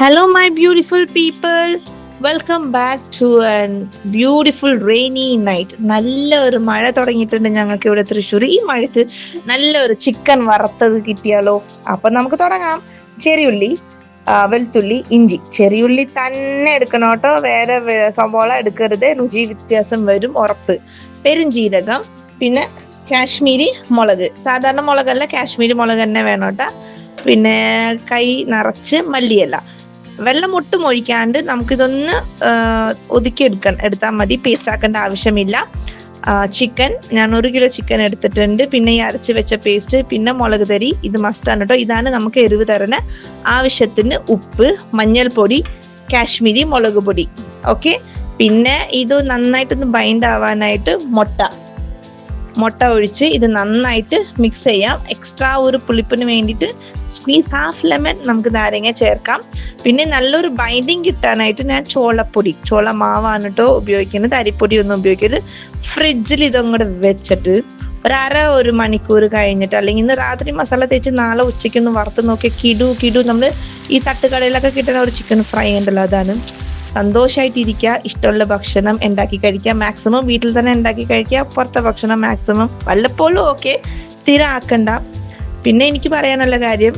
Hello, my beautiful people. Welcome back to beautiful rainy night. നല്ലൊരു മഴ തുടങ്ങിയിട്ടുണ്ട് ഞങ്ങൾക്ക് ഇവിടെ തൃശ്ശൂർ. ഈ മഴത്ത് നല്ലൊരു ചിക്കൻ വറുത്തത് കിട്ടിയാലോ? അപ്പൊ നമുക്ക് തുടങ്ങാം. ചെറിയുള്ളി, വെളുത്തുള്ളി, ഇഞ്ചി. ചെറിയുള്ളി തന്നെ എടുക്കണം കേട്ടോ, വേറെ സവോള എടുക്കരുത്, രുചി വ്യത്യാസം വരും ഉറപ്പ്. പെരുംജീരകം, പിന്നെ കാശ്മീരി മുളക്. സാധാരണ മുളകല്ല, കാശ്മീരി മുളക് തന്നെ വേണം കേട്ടോ. പിന്നെ കൈ നിറച്ച് മല്ലിയില. വെള്ളം ഒട്ടും ഒഴിക്കാണ്ട് നമുക്കിതൊന്ന് എടുത്താൽ മതി, പേസ്റ്റ് ആക്കേണ്ട ആവശ്യമില്ല. ചിക്കൻ, ഞാൻ 1 കിലോ ചിക്കൻ എടുത്തിട്ടുണ്ട്. പിന്നെ ഈ അരച്ച് വെച്ച പേസ്റ്റ്, പിന്നെ മുളക് തരി, ഇത് മസ്റ്റാണ് കേട്ടോ. ഇതാണ് നമുക്ക് എരിവ് തരുന്ന. ആവശ്യത്തിന് ഉപ്പ്, മഞ്ഞൾപ്പൊടി, കാശ്മീരി മുളക് പൊടി. ഓക്കെ. പിന്നെ ഇത് നന്നായിട്ടൊന്ന് ബൈൻഡ് ആവാനായിട്ട് മുട്ട ഒഴിച്ച് ഇത് നന്നായിട്ട് മിക്സ് ചെയ്യാം. എക്സ്ട്രാ ഒരു പുളിപ്പിന് വേണ്ടിയിട്ട് സ്ക്വീസ് ഹാഫ് ലെമൺ നമുക്ക് നാരങ്ങ ചേർക്കാം. പിന്നെ നല്ലൊരു ബൈൻഡിങ് കിട്ടാനായിട്ട് ഞാൻ ചോള മാവാണ് കേട്ടോ ഉപയോഗിക്കുന്നത്, അരിപ്പൊടി ഒന്നും ഉപയോഗിക്കരുത്. ഫ്രിഡ്ജിൽ ഇതങ്ങോട്ട് വെച്ചിട്ട് ഒരു മണിക്കൂർ കഴിഞ്ഞിട്ട്, അല്ലെങ്കിൽ ഇന്ന് രാത്രി മസാല തേച്ച് നാളെ ഉച്ചയ്ക്കൊന്ന് വറുത്ത് നോക്കിയാൽ കിടു നമ്മൾ ഈ തട്ടുകടയിലൊക്കെ കിട്ടുന്ന ഒരു ചിക്കൻ ഫ്രൈ ഉണ്ടല്ലോ, അതാണ്. സന്തോഷമായിട്ടിരിക്കുക, ഇഷ്ടമുള്ള ഭക്ഷണം ഉണ്ടാക്കി കഴിക്കുക. മാക്സിമം വീട്ടിൽ തന്നെ ഉണ്ടാക്കി കഴിക്കുക. പുറത്തെ ഭക്ഷണം മാക്സിമം വല്ലപ്പോഴും ഓക്കെ, സ്ഥിരം ആക്കണ്ട. പിന്നെ എനിക്ക് പറയാനുള്ള കാര്യം,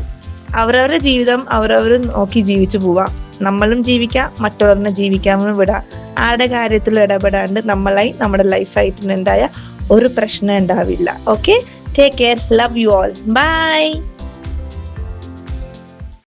അവരവരുടെ ജീവിതം അവരവർ നോക്കി ജീവിച്ചു പോവാ. നമ്മളും ജീവിക്കാം, മറ്റുള്ളവരെ ജീവിക്കാമെന്ന് വിടാം. ആരുടെ കാര്യത്തിൽ ഇടപെടാണ്ട് നമ്മളായി നമ്മുടെ ലൈഫായിട്ട് ഉണ്ടായ ഒരു പ്രശ്നം ഉണ്ടാവില്ല. Okay, take care, love you all, by.